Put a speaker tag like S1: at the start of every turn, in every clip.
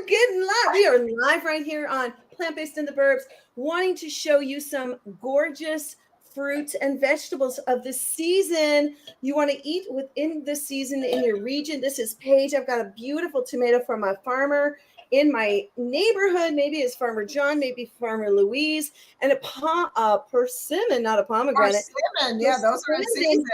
S1: getting live. We are live right here on Plant-Based in the Burbs, wanting to show you some gorgeous fruits and vegetables of the season. You want to eat within the season in your region. This is Paige. I've got a beautiful tomato from a farmer in my neighborhood. Maybe it's Farmer John, maybe Farmer Louise, and a persimmon, not a pomegranate.
S2: Persimmon, yeah, those are in season.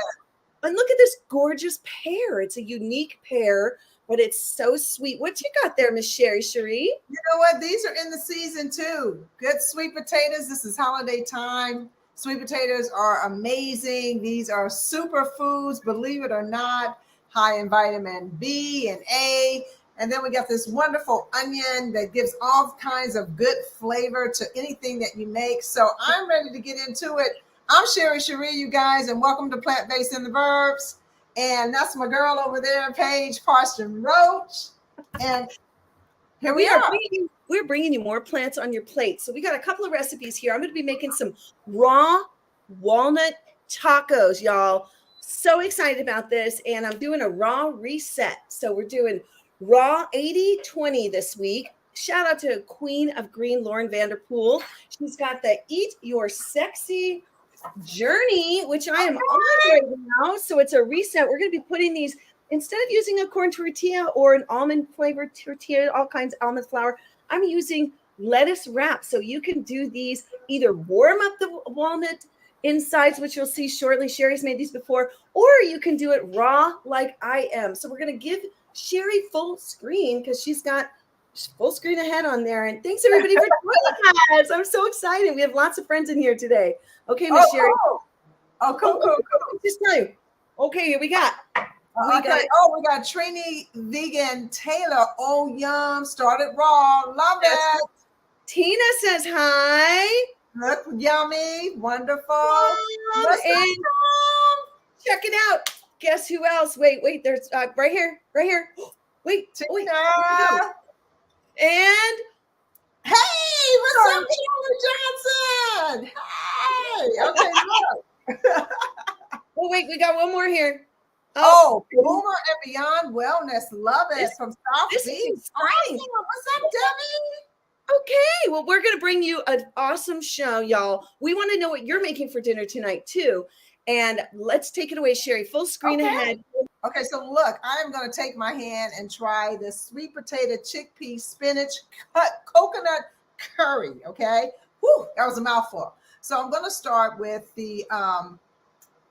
S1: And look at this gorgeous pear. It's a unique pear, but it's so sweet. What you got there, Miss Sherry Cherie?
S2: You know what? These are in the season too. Good sweet potatoes. This is holiday time. Sweet potatoes are amazing. These are superfoods, believe it or not, high in vitamin B and A. And then we got this wonderful onion that gives all kinds of good flavor to anything that you make. So I'm ready to get into it. I'm Sherry Cherie, you guys, and welcome to Plant-Based in the Burbs. And that's my girl over there, Paige Parson Roach. And here we are.
S1: We're bringing you more plants on your plate. So we got a couple of recipes here. I'm going to be making some raw walnut tacos, y'all. So excited about this. And I'm doing a raw reset. So we're doing raw 80-20 this week. Shout out to Queen of Green, Lauren Vanderpool. She's got the Eat Your Sexy Journey, which I am on right now. So it's a reset. We're going to be putting these, instead of using a corn tortilla or an almond flavored tortilla, all kinds of almond flour, I'm using lettuce wrap. So you can do these, either warm up the walnut insides, which you'll see shortly. Sherry's made these before, or you can do it raw like I am. So we're going to give Sherry full screen because she's got full screen ahead on there. And thanks everybody for joining us. I'm so excited. We have lots of friends in here today. Okay, Miss Sherry.
S2: Cool.
S1: Just tell you. Okay, here we got.
S2: We got Trini Vegan Taylor. Oh, yum. Started raw. Love it.
S1: Tina says hi.
S2: Look yummy. Wonderful.
S1: And check it out. Guess who else? Wait. There's right here. Wait.
S2: Tina.
S1: And
S2: hey, what's up, Taylor Johnson? Hey. Okay, look.
S1: Oh, wait, we got one more here.
S2: Oh, Boomer and Beyond Wellness. Love it. From South Beach.
S1: What's
S2: up, Debbie?
S1: Okay, well, we're going to bring you an awesome show, y'all. We want to know what you're making for dinner tonight, too. And let's take it away, Sherry. Full screen ahead.
S2: Okay, so look, I'm going to take my hand and try this sweet potato, chickpea, spinach, coconut curry, okay? Whew, that was a mouthful. So I'm going to start with the,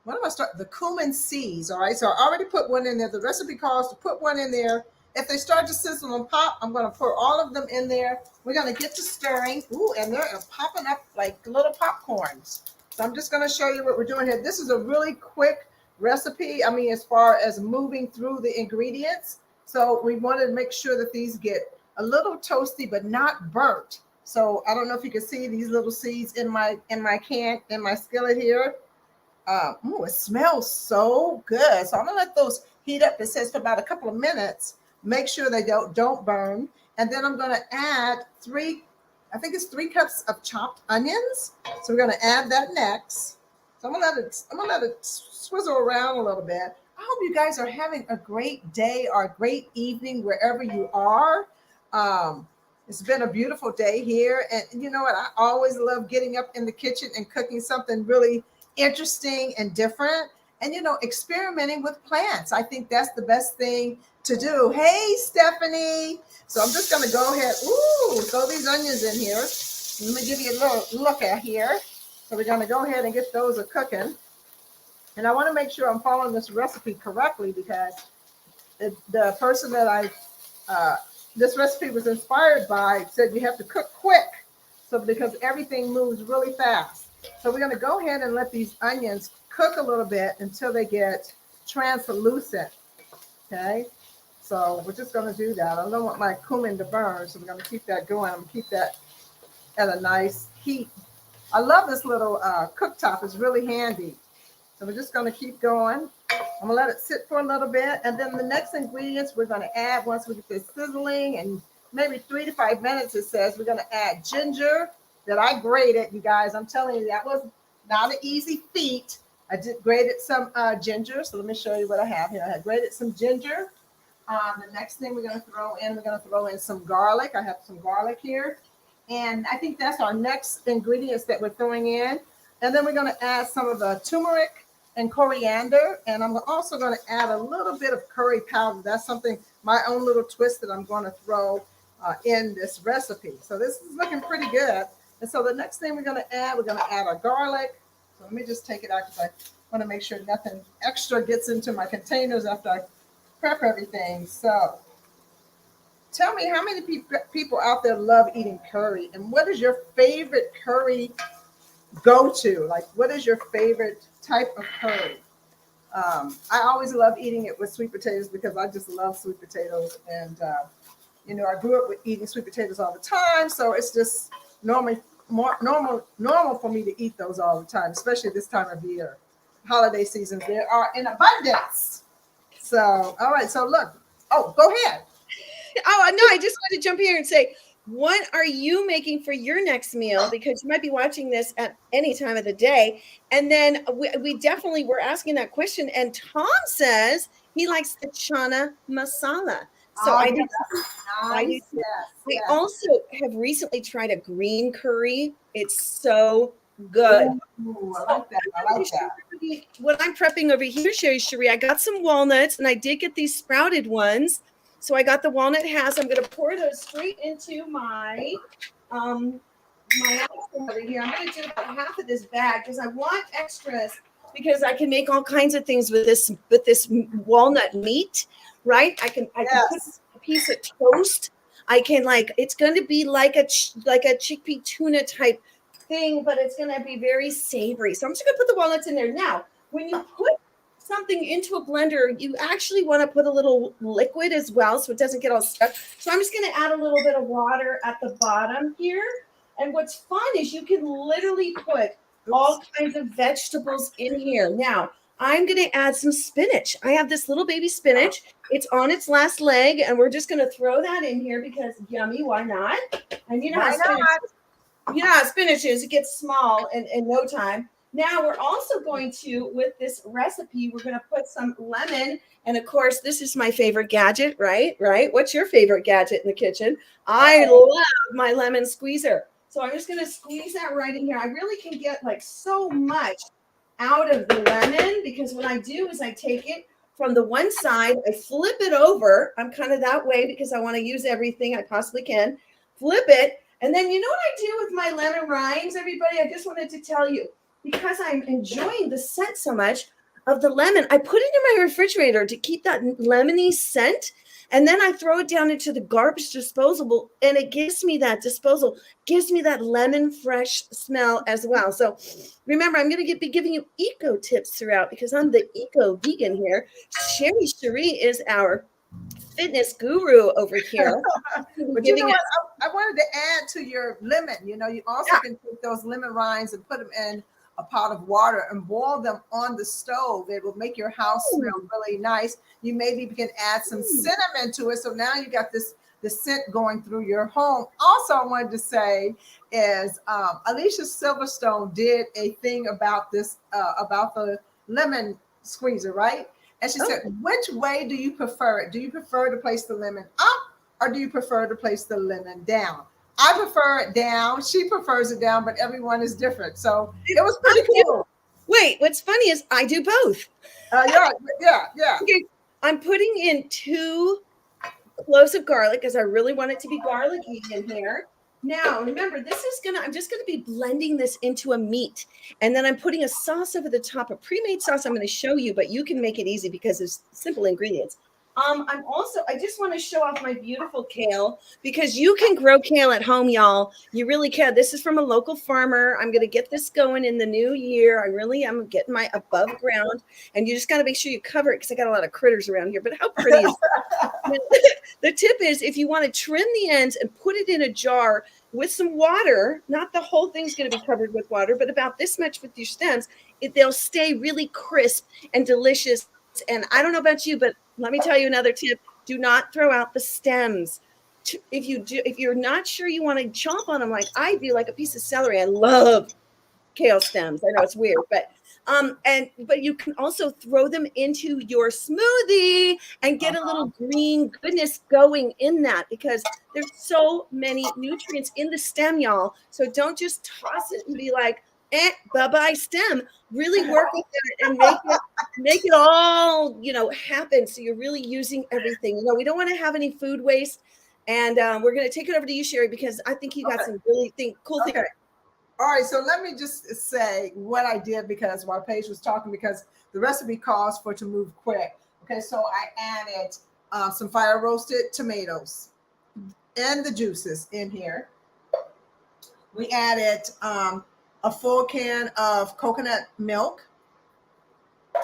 S2: the cumin seeds, all right? So I already put one in there. The recipe calls to put one in there. If they start to sizzle and pop, I'm going to pour all of them in there. We're going to get to stirring. Ooh, and they're popping up like little popcorns. So I'm just going to show you what we're doing here. This is a really quick recipe. I mean, as far as moving through the ingredients. So we wanted to make sure that these get a little toasty, but not burnt. So I don't know if you can see these little seeds in my skillet here. It smells so good. So I'm gonna let those heat up. It says for about a couple of minutes. Make sure they don't burn. And then I'm gonna add 3 cups of chopped onions. So we're gonna add that next. So I'm gonna let it swizzle around a little bit. I hope you guys are having a great day or a great evening wherever you are. It's been a beautiful day here. And you know what? I always love getting up in the kitchen and cooking something really interesting and different. And, you know, experimenting with plants. I think that's the best thing to do. Hey, Stephanie. So I'm just going to go ahead. Ooh, throw these onions in here. Let me give you a little look at here. So we're going to go ahead and get those a cooking. And I want to make sure I'm following this recipe correctly because the person that this recipe was inspired by said you have to cook quick. So because everything moves really fast. So we're going to go ahead and let these onions cook a little bit until they get translucent. Okay. So we're just going to do that. I don't want my cumin to burn. So we're going to keep that going. I'm going to keep that at a nice heat. I love this little cooktop. It's really handy. So we're just going to keep going. I'm going to let it sit for a little bit. And then the next ingredients we're going to add once we get this sizzling and maybe 3 to 5 minutes, it says we're going to add ginger that I grated, you guys. I'm telling you, that was not an easy feat. I grated some ginger. So let me show you what I have here. I had grated some ginger. The next thing we're going to throw in some garlic. I have some garlic here. And I think that's our next ingredients that we're throwing in. And then we're going to add some of the turmeric and coriander. And I'm also going to add a little bit of curry powder. That's something, my own little twist that I'm going to throw in this recipe. So this is looking pretty good. And so the next thing we're going to add our garlic. So let me just take it out because I want to make sure nothing extra gets into my containers after I prep everything. So tell me, how many people out there love eating curry? And what is your favorite curry go-to? Like, what is your favorite type of curry? I always love eating it with sweet potatoes because I just love sweet potatoes. And, I grew up with eating sweet potatoes all the time. So it's just normal for me to eat those all the time, especially this time of year. Holiday seasons, they are in abundance. So, all right. So look, go ahead.
S1: Oh, no, I just wanted to jump here and say, what are you making for your next meal? Because you might be watching this at any time of the day. And then we definitely were asking that question. And Tom says he likes the chana masala. So I do.
S2: Nice.
S1: I also have recently tried a green curry. It's so good.
S2: Ooh, I like that.
S1: What I'm prepping over here, Cherie, I got some walnuts, and I did get these sprouted ones. So I got the walnut has. I'm going to pour those straight into my my over here. I'm going to do about half of this bag because I want extras because I can make all kinds of things with this walnut meat, right? I can put a piece of toast. I can it's going to be like a chickpea tuna type thing, but it's going to be very savory. So I'm just going to put the walnuts in there. Now, when you put something into a blender, you actually want to put a little liquid as well so it doesn't get all stuck. So I'm just going to add a little bit of water at the bottom here. And what's fun is you can literally put all kinds of vegetables in here. Now, I'm going to add some spinach. I have this little baby spinach. It's on its last leg, and we're just going to throw that in here because yummy, why not? And you know how spinach is. It gets small in no time. Now we're also going to, with this recipe, we're going to put some lemon. And of course, this is my favorite gadget, right? What's your favorite gadget in the kitchen? I love my lemon squeezer. So I'm just going to squeeze that right in here. I really can get so much out of the lemon because what I do is I take it from the one side, I flip it over. I'm kind of that way because I want to use everything I possibly can. Flip it. And then you know what I do with my lemon rinds, everybody? I just wanted to tell you. Because I'm enjoying the scent so much of the lemon, I put it in my refrigerator to keep that lemony scent. And then I throw it down into the garbage disposal, and it gives me that lemon fresh smell as well. So remember, I'm going to be giving you eco tips throughout because I'm the eco vegan here. Cherie is our fitness guru over here.
S2: But you know what? I wanted to add to your lemon. You also can take those lemon rinds and put them in a pot of water and boil them on the stove. It will make your house smell really nice. You maybe can add some cinnamon to it. So now you got the scent going through your home. Also, I wanted to say is Alicia Silverstone did a thing about this, about the lemon squeezer, right? And she said, which way do you prefer it? Do you prefer to place the lemon up or do you prefer to place the lemon down? I prefer it down. She prefers it down, but everyone is different. So it was pretty cool.
S1: Wait, what's funny is I do both.
S2: Yeah.
S1: Okay, I'm putting in 2 cloves of garlic because I really want it to be garlicky in here. Now, remember, I'm just going to be blending this into a meat. And then I'm putting a sauce over the top, a pre-made sauce I'm going to show you, but you can make it easy because it's simple ingredients. I just want to show off my beautiful kale because you can grow kale at home, y'all. You really can. This is from a local farmer. I'm going to get this going in the new year. I really am getting my above ground, and you just got to make sure you cover it because I got a lot of critters around here. But how pretty is it? The tip is if you want to trim the ends and put it in a jar with some water, not the whole thing's going to be covered with water, but about this much with your stems, they'll stay really crisp and delicious. And I don't know about you, but let me tell you another tip. Do not throw out the stems. If you're not sure you want to chomp on them like I do, like a piece of celery, I love kale stems. I know it's weird, but But you can also throw them into your smoothie and get a little green goodness going in that, because there's so many nutrients in the stem, y'all. So don't just toss it and be like, bye-bye stem. Really work with it and make it all, happen. So you're really using everything. We don't want to have any food waste. And we're going to take it over to you, Sherry, because I think you got some really cool things.
S2: All right, so let me just say what I did, because while Paige was talking, because the recipe calls for to move quick. Okay, so I added some fire roasted tomatoes and the juices in here. We added a full can of coconut milk.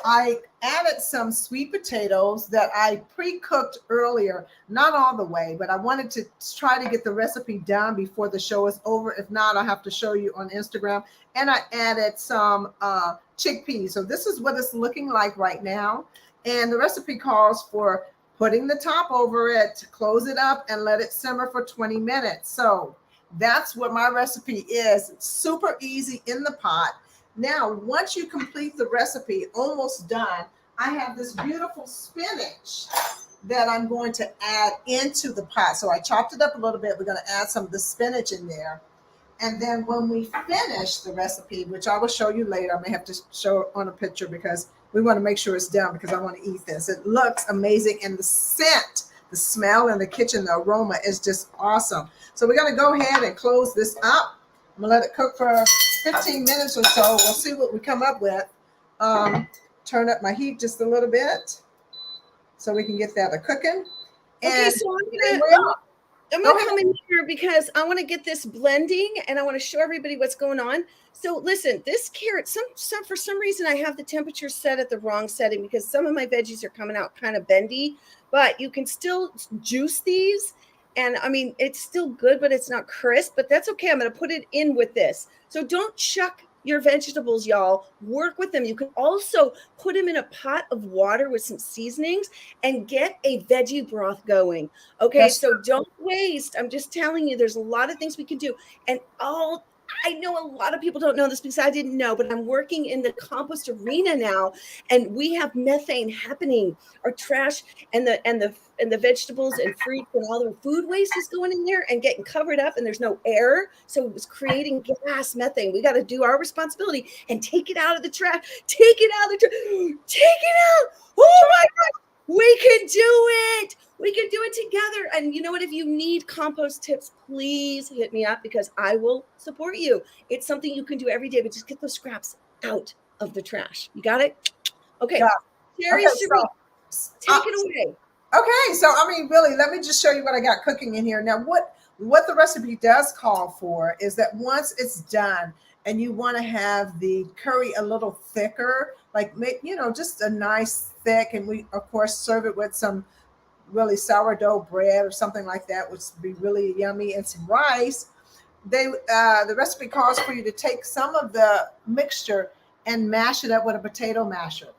S2: I added some sweet potatoes that I pre-cooked earlier, not all the way, but I wanted to try to get the recipe done before the show is over. If not, I'll have to show you on Instagram. And I added some chickpeas. So this is what it's looking like right now. And the recipe calls for putting the top over it, close it up, and let it simmer for 20 minutes. So that's what my recipe is. It's super easy in the pot. Now, once you complete the recipe, almost done, I have this beautiful spinach that I'm going to add into the pot. So I chopped it up a little bit. We're going to add some of the spinach in there. And then when we finish the recipe, which I will show you later, I may have to show on a picture because we want to make sure it's done, because I want to eat this. It looks amazing. And the scent, the smell in the kitchen, the aroma is just awesome. So we're going to go ahead and close this up. I'm going to let it cook for 15 minutes or so. We'll see what we come up with. Turn up my heat just a little bit so we can get that cooking.
S1: Okay, so I'm gonna come in here because I want to get this blending and I want to show everybody what's going on. So listen, this carrot, for some reason I have the temperature set at the wrong setting because some of my veggies are coming out kind of bendy, but you can still juice these. And I mean, it's still good, but it's not crisp, but that's okay. I'm going to put it in with this. So don't chuck your vegetables, y'all. Work with them. You can also put them in a pot of water with some seasonings and get a veggie broth going. Okay, so don't waste. I'm just telling you, there's a lot of things we can do. And I know a lot of people don't know this because I didn't know, but I'm working in the compost arena now, and we have methane happening. Our trash and the vegetables and fruits and all the food waste is going in there and getting covered up, and there's no air, so it's creating gas methane. We got to do our responsibility and take it out of the trash. Take it out. Take it out. Oh my God. We can do it. We can do it together. And you know what? If you need compost tips, please hit me up because I will support you. It's something you can do every day, but just get those scraps out of the trash. You got it? Okay. Yeah. Sherry, take it away.
S2: Okay. So, I mean, really, let me just show you what I got cooking in here. Now, what the recipe does call for is that once it's done and you want to have the curry a little thicker, like, just a nice thick, and we, of course, serve it with some really sourdough bread or something like that, which would be really yummy, and some rice. The recipe calls for you to take some of the mixture and mash it up with a potato masher.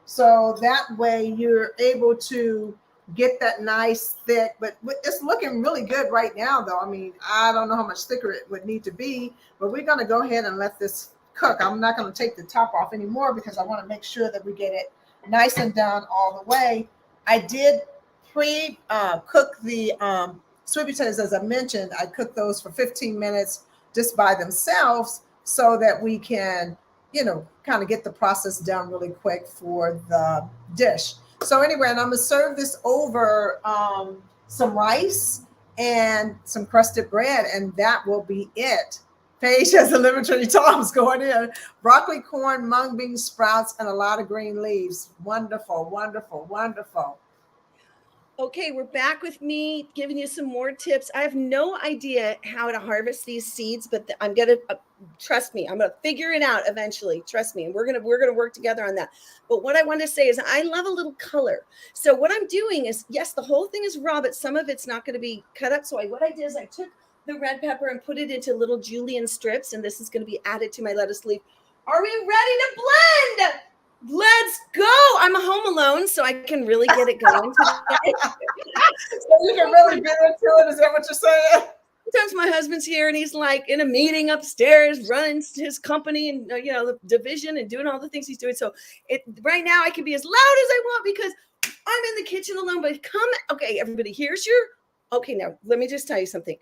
S2: So that way you're able to get that nice thick, but it's looking really good right now, though. I mean, I don't know how much thicker it would need to be, but we're going to go ahead and let this cook. I'm not going to take the top off anymore because I want to make sure that we get it nice and done all the way. I did cook the sweet potatoes, as I mentioned. I cooked those for 15 minutes just by themselves so that we can, kind of get the process done really quick for the dish. So anyway, and I'm going to serve this over some rice and some crusted bread, and that will be it. Paige has the Liberty Toms going in. Broccoli, corn, mung beans, sprouts, and a lot of green leaves. Wonderful, wonderful, wonderful.
S1: Okay, we're back with me giving you some more tips. I have no idea how to harvest these seeds, but I'm going to trust me. I'm going to figure it out eventually. Trust me. And we're going to work together on that. But what I want to say is I love a little color. So what I'm doing is, yes, the whole thing is raw, but some of it's not going to be cut up. So what I did is I took the red pepper and put it into little julienne strips, and this is going to be added to my lettuce leaf. Are we ready to blend? Let's go. I'm home alone, so I can really get it going today.
S2: So you can really get into it. Is that what you're saying?
S1: Sometimes my husband's here and he's like in a meeting upstairs, running his company and the division and doing all the things he's doing. So right now I can be as loud as I want because I'm in the kitchen alone. But okay, everybody, now let me just tell you something.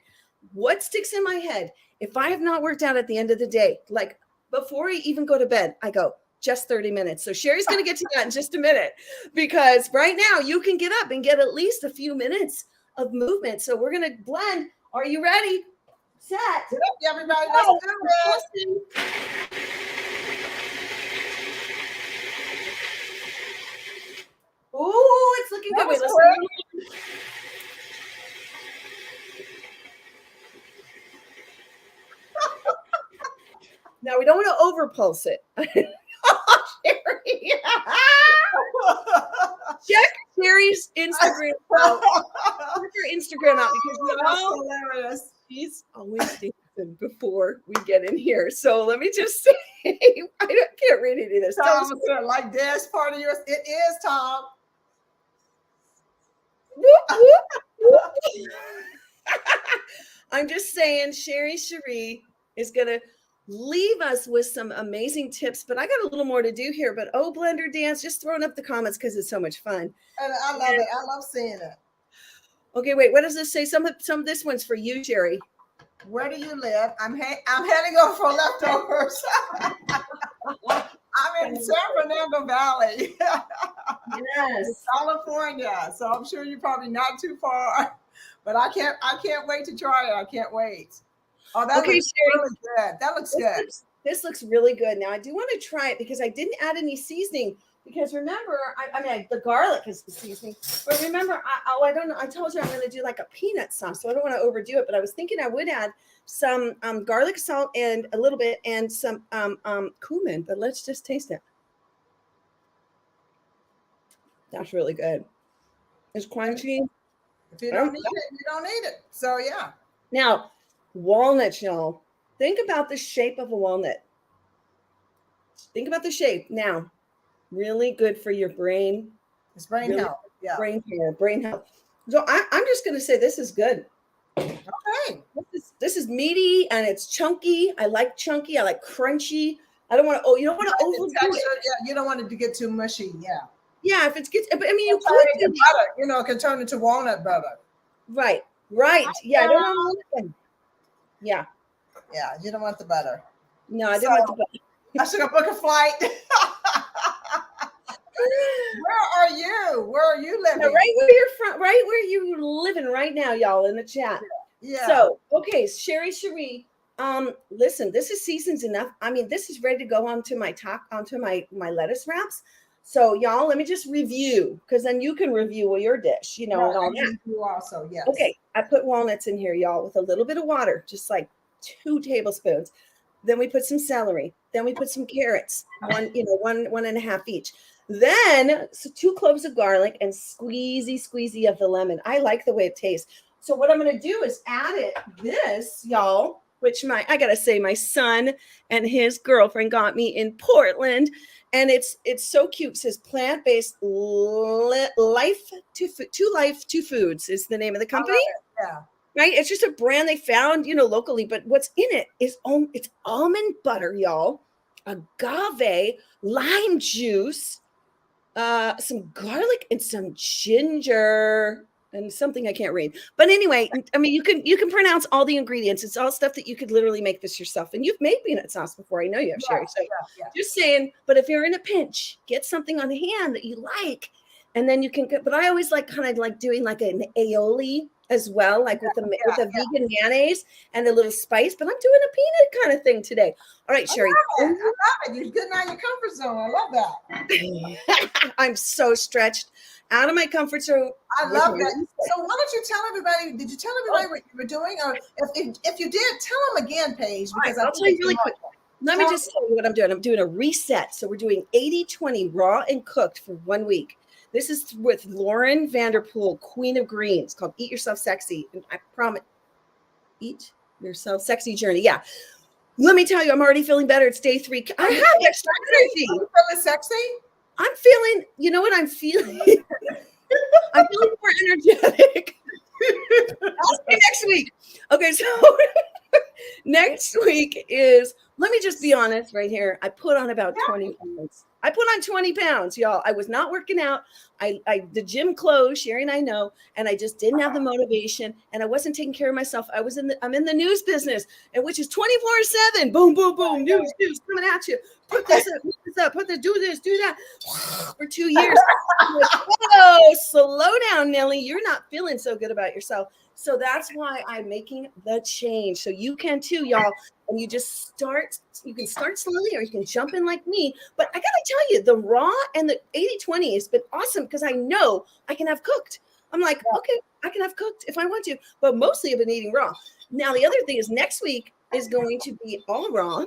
S1: What sticks in my head? If I have not worked out at the end of the day, like before I even go to bed, I go just 30 minutes. So Sherry's going to get to that in just a minute, because right now you can get up and get at least a few minutes of movement. So we're going to blend. Are you ready? Set.
S2: Yep, everybody, let's do it.
S1: Ooh, it's looking good. Wait, now we don't want to overpulse it. Check Sherry's Instagram out. Check her Instagram out, because
S2: hilarious.
S1: She's always dancing before we get in here. So let me just say, I can't read any of this.
S2: Tom, like this part of yours. It is, Tom.
S1: Whoop, whoop, whoop. I'm just saying, Sherry Cherie is going to leave us with some amazing tips, but I got a little more to do here. But Blender Dance, just throwing up the comments because it's so much fun.
S2: And I love it. I love seeing it. Okay,
S1: wait, what does this say? Some of this one's for you, Sherry.
S2: Where do you live? I'm heading over for leftovers. I'm in San Fernando Valley.
S1: Yes,
S2: California. So I'm sure you're probably not too far, but I can't wait to try it. I can't wait. Oh, that looks really good. That looks good.
S1: This looks really good. Now I do want to try it because I didn't add any seasoning. Because remember, the garlic is the seasoning. But remember, I don't know. I told you I'm going to do like a peanut sauce, so I don't want to overdo it. But I was thinking I would add some garlic salt and a little bit and some cumin. But let's just taste it. That's really good. It's crunchy.
S2: If you don't need it, you don't need it. So yeah.
S1: Now, walnuts, y'all. Think about the shape of a walnut. Think about the shape. Now, really good for your brain.
S2: It's brain health. Yeah.
S1: Brain health. So I'm just going to say this is good.
S2: Okay.
S1: This is meaty and it's chunky. I like chunky. I like crunchy. I don't want to. You don't want to overdo it.
S2: Yeah, you don't want it to get too mushy. Yeah.
S1: Yeah, if it gets. But I mean, you
S2: could do butter. It can turn into walnut butter.
S1: Right. Yeah, I don't want to. Yeah.
S2: Yeah, you don't want the butter.
S1: No, I don't want the butter.
S2: I should have booked a flight. Where are you living?
S1: Now, right where you're from, right where you living right now, y'all, in the chat.
S2: Yeah.
S1: So, okay, Sherry Cherie. Listen, this is seasons enough. I mean, this is ready to go onto my my lettuce wraps. So, y'all, let me just review, because then you can review your dish, and all that.
S2: You also, yes.
S1: Okay, I put walnuts in here, y'all, with a little bit of water, just like 2 tablespoons. Then we put some celery. Then we put some carrots, one and a half each. Then 2 cloves of garlic and squeezy of the lemon. I like the way it tastes. So what I'm going to do is add this, y'all, which I got to say, my son and his girlfriend got me in Portland. And it's so cute. It says plant-based life to foods is the name of the company.
S2: Yeah.
S1: Right? It's just a brand they found, locally. But what's in it is it's almond butter, y'all, agave, lime juice, some garlic and some ginger and something I can't read. But anyway, I mean, you can pronounce all the ingredients. It's all stuff that you could literally make this yourself. And you've made peanut sauce before. I know you have, Sherry. So just saying, but if you're in a pinch, get something on hand that you like. And then you can, but I always like kind of like doing like an aioli as well, like with a vegan mayonnaise and a little spice, but I'm doing a peanut kind of thing today. All right, Sherry.
S2: I love it. You're getting out of your comfort zone. I love that.
S1: I'm so stretched out of my comfort zone.
S2: I love that. So why don't you tell everybody, did you tell everybody what you were doing? Or if you did, tell them again, Paige, because
S1: I'll tell you really quick. Let me just tell you what I'm doing. I'm doing a reset. So we're doing 80-20 raw and cooked for 1 week. This is with Lauren Vanderpool, Queen of Greens, called Eat Yourself Sexy. And I promise, Eat Yourself Sexy Journey. Yeah. Let me tell you, I'm already feeling better. It's day 3. I have extra energy.
S2: Are you feeling sexy?
S1: I'm feeling, you know what I'm feeling? I'm feeling more energetic. I'll see you next week. Okay, so next week is, let me just be honest right here. I put on about 20 pounds. I put on 20 pounds, y'all. I was not working out. The gym closed, Sherry and I know, and I just didn't have the motivation, and I wasn't taking care of myself. I'm in the news business, and which is 24/7. Boom, boom, boom, news coming at you. Put this up, put this, do this, do that. For 2 years. I'm like, whoa, slow down, Nellie. You're not feeling so good about yourself. So that's why I'm making the change. So you can too, y'all. And you just start, you can start slowly or you can jump in like me. But I got to tell you, the raw and the 80/20 has been awesome because I know I can have cooked. I'm like, okay, I can have cooked if I want to. But mostly I've been eating raw. Now, the other thing is next week is going to be all raw,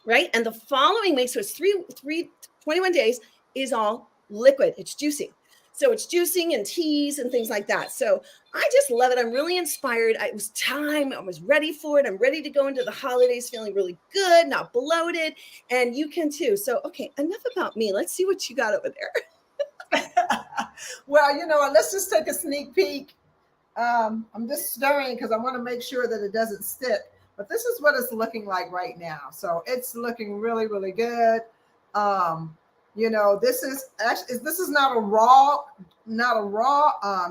S1: right? And the following week, so it's 21 days, is all liquid. It's juicing. So it's juicing and teas and things like that. So I just love it. I'm really inspired. It was time. I was ready for it. I'm ready to go into the holidays feeling really good, not bloated. And you can too. So, okay, enough about me. Let's see what you got over there.
S2: Well, let's just take a sneak peek. I'm just stirring because I want to make sure that it doesn't stick. But this is what it's looking like right now. So it's looking really, really good. This is actually, this is not a raw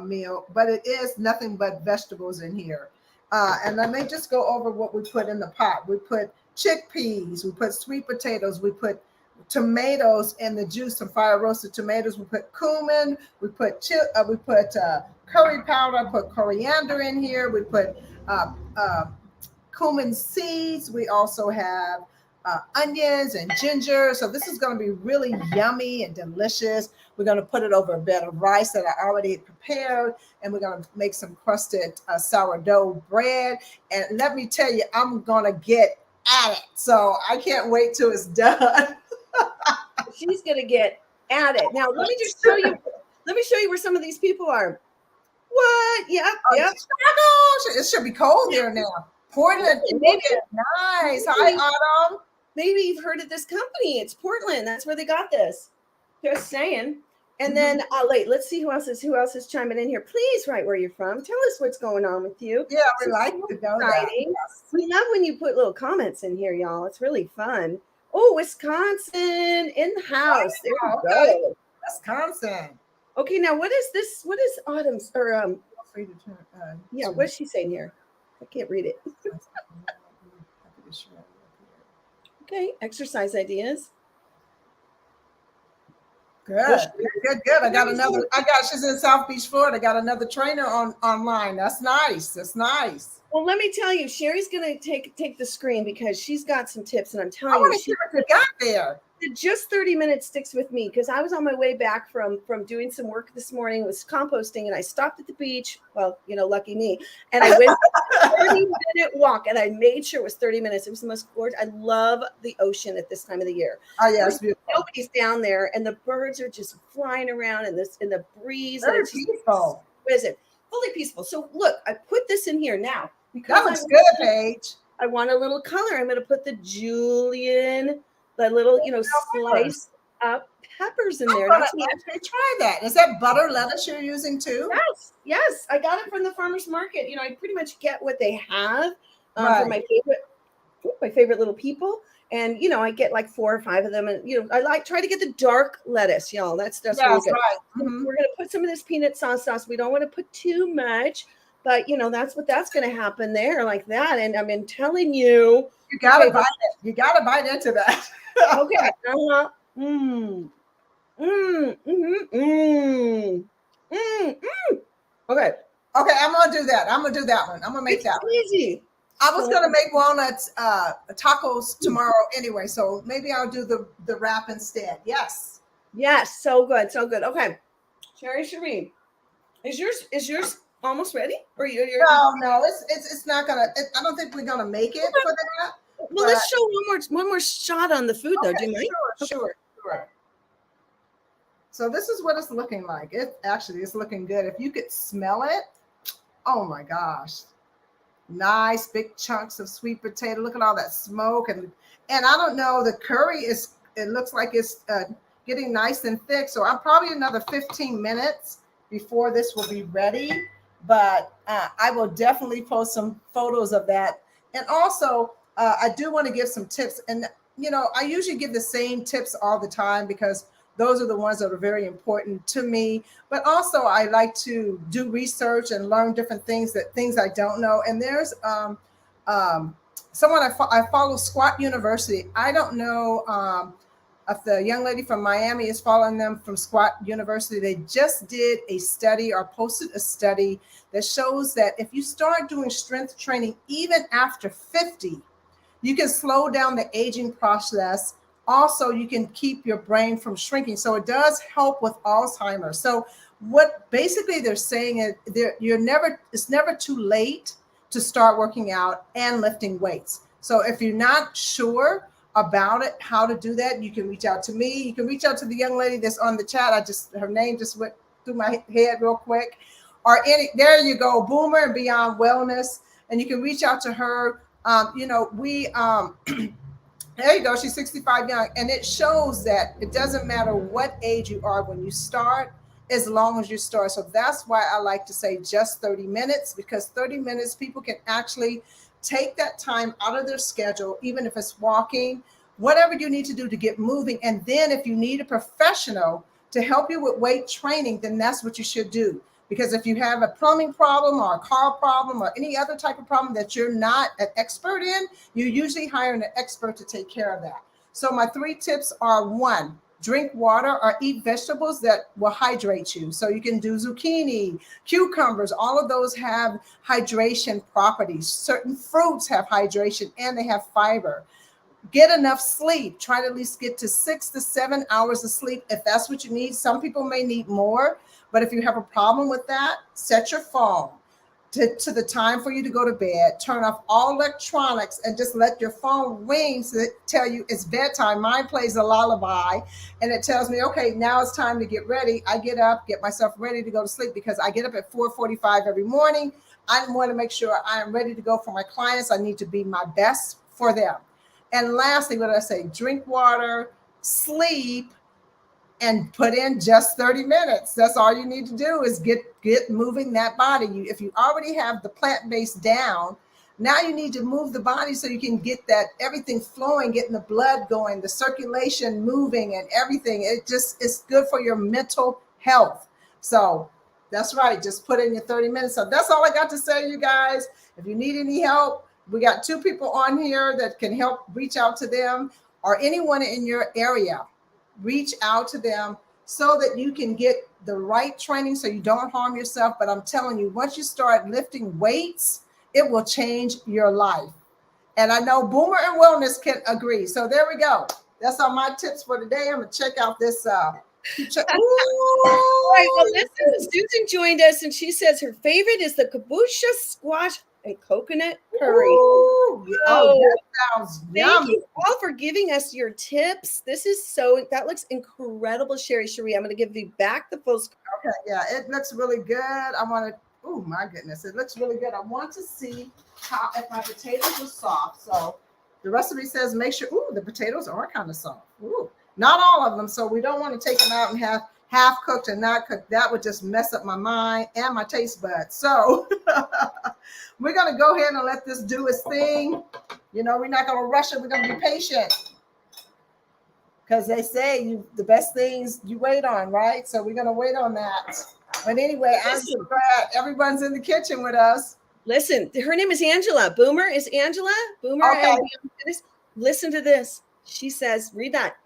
S2: meal, but it is nothing but vegetables in here. And let me just go over what we put in the pot. We put chickpeas, we put sweet potatoes, we put tomatoes in the juice, some fire roasted tomatoes. We put cumin, we put curry powder, I put coriander in here. We put cumin seeds. We also have onions and ginger. So this is going to be really yummy and delicious. We're going to put it over a bed of rice that I already prepared, and we're going to make some crusted sourdough bread. And let me tell you, I'm going to get at it. So I can't wait till it's done.
S1: She's going to get at it. Now, let me just show you. Let me show you where some of these people are. What? Yep.
S2: Chicago. It should be cold there now. Portland.
S1: Maybe.
S2: Nice. Hi, Autumn.
S1: Maybe you've heard of this company. It's Portland. That's where they got this. Just saying. And then let's see who else is chiming in here. Please write where you're from. Tell us what's going on with you.
S2: Yeah, we like to know that. Yes.
S1: We love when you put little comments in here, y'all. It's really fun. Oh, Wisconsin in the house. There we go.
S2: Wisconsin.
S1: Okay, now what is this? What is Autumn's what's she saying here? I can't read it. Okay, exercise ideas.
S2: Good. She's in South Beach, Florida. I got another trainer online. That's nice.
S1: Well, let me tell you, Sherry's gonna take the screen because she's got some tips, and I'm telling you,
S2: I want to see what you got there.
S1: Just 30 minutes sticks with me because I was on my way back from doing some work this morning, was composting, and I stopped at the beach. Well, lucky me. And I went a 30-minute walk, and I made sure it was 30 minutes. It was the most gorgeous. I love the ocean at this time of the year.
S2: Oh, yeah, it's beautiful.
S1: Nobody's down there, and the birds are just flying around in the breeze.
S2: Very
S1: and it's
S2: peaceful.
S1: What is it? Fully peaceful. So look, I put this in here now.
S2: That looks good, Paige.
S1: I want a little color. I'm going to put the julienne, the little, sliced up peppers in there.
S2: I'm going to actually try that. Is that butter lettuce you're using too?
S1: Yes. I got it from the farmer's market. I pretty much get what they have for my favorite little people. And, I get like 4 or 5 of them. And, I try to get the dark lettuce, y'all. That's really good.
S2: Right.
S1: Mm-hmm. We're going to put some of this peanut sauce. We don't want to put too much. But, that's going to happen there like that. And I'm telling you.
S2: You got to bite it. You got to bite into that.
S1: Okay. Okay.
S2: Okay, I'm going to do that. I'm going to do that one. I'm going to make that one.
S1: Easy.
S2: I was going to make walnuts tacos tomorrow anyway, so maybe I'll do the wrap instead. Yes.
S1: Yes, so good. Okay. Sherry Shireen, is yours almost ready? Or you're
S2: No, it's not gonna. I don't think we're gonna make it for that.
S1: Well, let's show one more shot on the food, though. Do you mind?
S2: Sure. So this is what it's looking like. It actually is looking good. If you could smell it, oh my gosh, nice big chunks of sweet potato. Look at all that smoke, and I don't know. The curry is. It looks like it's getting nice and thick. So I'm probably another 15 minutes before this will be ready. but I will definitely post some photos of that. And also, I do want to give some tips. And, I usually give the same tips all the time because those are the ones that are very important to me. But also, I like to do research and learn different things I don't know. And there's um, someone I follow, Squat University. I don't know if the young lady from Miami is following them from Squat University. They just did a study or posted a study that shows that if you start doing strength training even after 50, you can slow down the aging process. Also, you can keep your brain from shrinking. So it does help with Alzheimer's. So what basically they're saying is it's never too late to start working out and lifting weights. So if you're not sure about it, how to do that, you can reach out to me. You can reach out to the young lady that's on the chat. Her name just went through my head real quick. There you go, Boomer and Beyond Wellness. And you can reach out to her. There you go. She's 65 young. And it shows that it doesn't matter what age you are when you start, as long as you start. So that's why I like to say just 30 minutes, because 30 minutes, people can actually take that time out of their schedule, even if it's walking, whatever you need to do to get moving. And then if you need a professional to help you with weight training, then that's what you should do. Because if you have a plumbing problem or a car problem or any other type of problem that you're not an expert in, you usually hire an expert to take care of that. So my 3 tips are: 1, drink water or eat vegetables that will hydrate you. So you can do zucchini, cucumbers, all of those have hydration properties. Certain fruits have hydration and they have fiber. Get enough sleep. Try to at least get to 6 to 7 hours of sleep if that's what you need. Some people may need more, but if you have a problem with that, set your phone to the time for you to go to bed. Turn off all electronics and just let your phone ring to tell you it's bedtime. Mine plays a lullaby and it tells me, okay, now it's time to get ready. I get up, get myself ready to go to sleep, because I get up at 4:45 every morning. I want to make sure I am ready to go for my clients. I need to be my best for them. And lastly, what did I say? Drink water, sleep, and put in just 30 minutes. That's all you need to do is get moving that body. If you already have the plant-based down, now you need to move the body so you can get that everything flowing, getting the blood going, the circulation moving and everything. It's good for your mental health. So that's right. Just put in your 30 minutes. So that's all I got to say, you guys. If you need any help, we got 2 people on here that can help. Reach out to them, or anyone in your area. Reach out to them so that you can get the right training so you don't harm yourself. But I'm telling you, once you start lifting weights, it will change your life. And I know Boomer and Wellness can agree. So there we go. That's all my tips for today. I'm going to check out this. All
S1: right, well, listen, Susan joined us and she says her favorite is the kaboosha squash and coconut curry.
S2: Ooh, that sounds yummy.
S1: Thank you all for giving us your tips. That looks incredible, Sherry Cherie. I'm going to give you back the full screen.
S2: Okay, yeah, it looks really good. Oh my goodness, it looks really good. I want to see if my potatoes are soft. So the recipe says make sure, the potatoes are kind of soft. Not all of them. So we don't want to take them out and have half cooked and not cooked. That would just mess up my mind and my taste buds. So we're going to go ahead and let this do its thing. We're not going to rush it. We're going to be patient, because they say the best things you wait on, right? So we're going to wait on that. But anyway, I'm so glad everyone's in the kitchen with us.
S1: Listen, her name is Angela. Boomer is Angela. Boomer.
S2: Okay.
S1: And listen to this. She says, read that.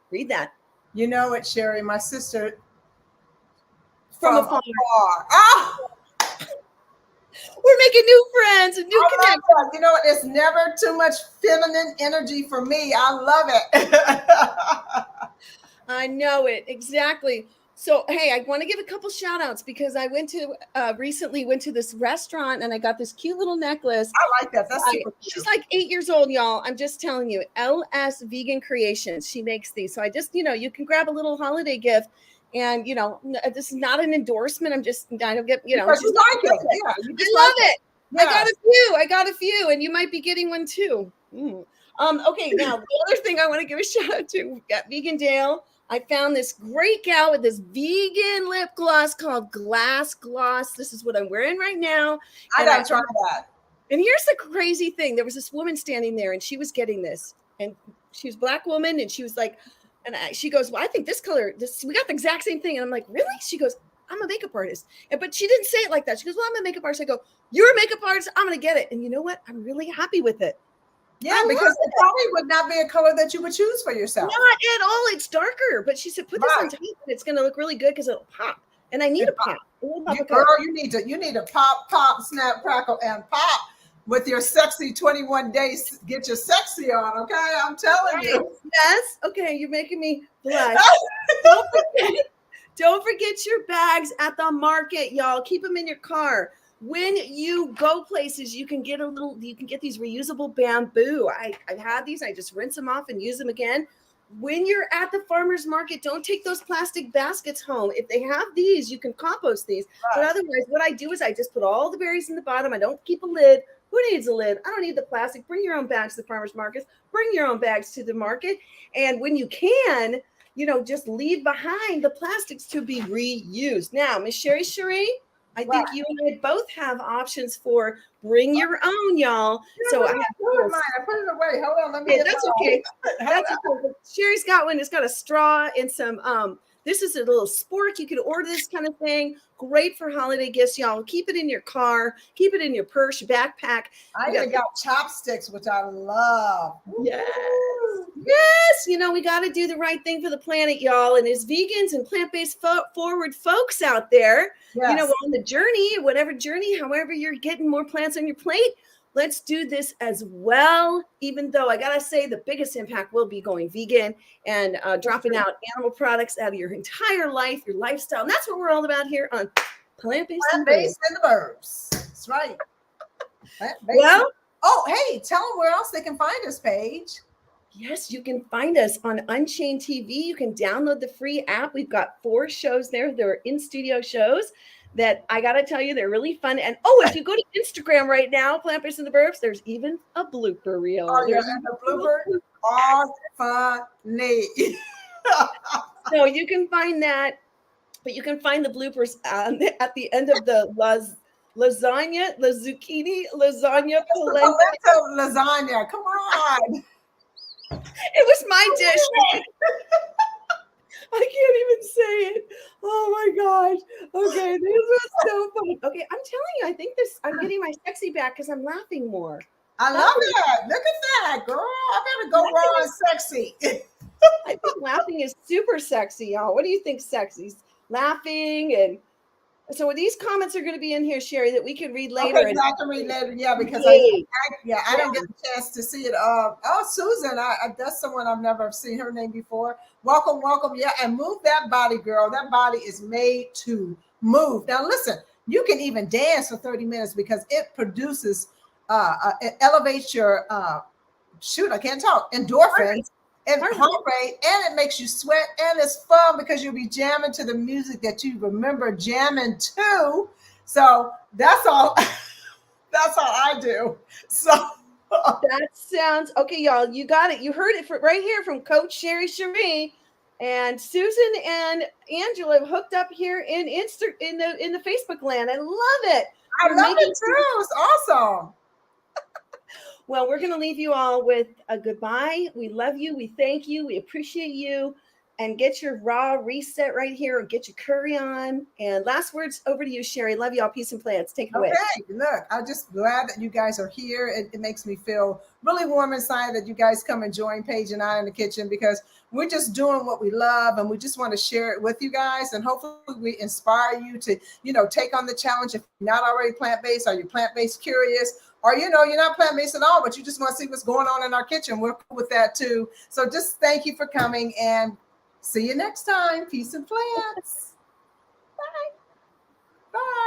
S2: You know it, Sherry, my sister
S1: from afar.
S2: Oh!
S1: We're making new friends and new connections.
S2: You know what? It's never too much feminine energy for me. I love it.
S1: I know it. Exactly. So, hey, I want to give a couple shout outs because I recently went to this restaurant and I got this cute little necklace.
S2: I like that. That's super cute.
S1: She's like 8 years old, y'all. I'm just telling you, LS Vegan Creations. She makes these. So I just, you can grab a little holiday gift. And, this is not an endorsement. I don't get,
S2: Because you like it. Yeah,
S1: I love it. Yeah. I got a few, and you might be getting one too. Okay, now the other thing I want to give a shout out to, we've got Vegan Dale. I found this great gal with this vegan lip gloss called Glass Gloss. This is what I'm wearing right now.
S2: I gotta try that.
S1: And here's the crazy thing. There was this woman standing there and she was getting this. And she was a Black woman. And she was like, she goes, well, I think this color, we got the exact same thing. And I'm like, really? She goes, I'm a makeup artist. But she didn't say it like that. She goes, well, I'm a makeup artist. I go, you're a makeup artist. I'm going to get it. And you know what? I'm really happy with it.
S2: Yeah, because it probably would not be a color that you would choose for yourself.
S1: Not at all. It's darker. But she said, put this on top and it's going to look really good because it'll pop. And I need a pop.
S2: Girl, you need to pop, snap, crackle, and pop with your sexy 21 days. Get your sexy on, okay? I'm telling you.
S1: Yes. Okay, you're making me blush. Don't forget your bags at the market, y'all. Keep them in your car. When you go places, you can get these reusable bamboo. I've had these. I just rinse them off and use them again. When you're at the farmer's market, don't take those plastic baskets home. If they have these, you can compost these. Right. But otherwise, what I do is I just put all the berries in the bottom. I don't keep a lid. Who needs a lid? I don't need the plastic. Bring your own bags to the farmer's markets. Bring your own bags to the market. And when you can, just leave behind the plastics to be reused. Now, Miss Sherry Cherie, I think you and I both have options for bring your own, y'all.
S2: Yeah, so I put it away. Hold on, let me.
S1: That's okay. That's okay. Sherry's got one. It's got a straw and some. This is a little spork. You can order this kind of thing. Great for holiday gifts, y'all. Keep it in your car. Keep it in your purse, your backpack.
S2: I even got chopsticks, which I love.
S1: Yes. Yes. We got to do the right thing for the planet, y'all. And as vegans and plant-based forward folks out there, on the journey, whatever journey, however you're getting more plants on your plate, let's do this as well. Even though I got to say the biggest impact will be going vegan and dropping out animal products out of your entire life, your lifestyle. And that's what we're all about here on Plant-Based in the
S2: Burbs. That's right.
S1: Well,
S2: hey, tell them where else they can find us, Paige.
S1: Yes, you can find us on Unchained TV. You can download the free app. We've got 4 shows there. They're in-studio shows that I got to tell you, they're really fun. And, if you go to Instagram right now, Plant-Based in the Burbs, there's even a blooper reel.
S2: There's a blooper? Are funny.
S1: So you can find that, but you can find the bloopers at the end of the lasagna, the zucchini, lasagna.
S2: Lasagna, come on.
S1: It was my dish. I can't even say it. Oh my gosh. Okay, this was so fun. Okay, I'm telling you, I think I'm getting my sexy back because I'm laughing more.
S2: I love it. Look at that, girl. I better go raw and sexy.
S1: I think laughing is super sexy, y'all. What do you think sexy? Laughing and so these comments are going to be in here, Sherry, that we can read later.
S2: Okay, I can read later, because I don't get a chance to see it. Susan, that's someone I've never seen her name before. Welcome. Yeah, and move that body, girl. That body is made to move. Now, listen, you can even dance for 30 minutes because it produces, it elevates your, I can't talk, endorphins. And heart rate, and it makes you sweat, and it's fun because you'll be jamming to the music that you remember jamming to. So that's all. That's all I do. So
S1: that sounds okay, y'all. You got it. You heard it right here from Coach Sherry Cherie, and Susan and Angela have hooked up here in the Facebook land. I love it.
S2: I love it too. It's awesome.
S1: Well, we're going to leave you all with a goodbye. We love you. We thank you. We appreciate you. And get your raw reset right here or get your curry on. And last words over to you, Sherry. Love y'all. Peace and plants. Take it away.
S2: Okay. Look, I'm just glad that you guys are here. It makes me feel really warm inside that you guys come and join Paige and I in the kitchen because we're just doing what we love and we just want to share it with you guys. And hopefully we inspire you to, take on the challenge. If you're not already plant-based, or you're plant-based curious, or, you're not plant-based at all, but you just want to see what's going on in our kitchen. We're cool with that too. So just thank you for coming and see you next time. Peace and plants.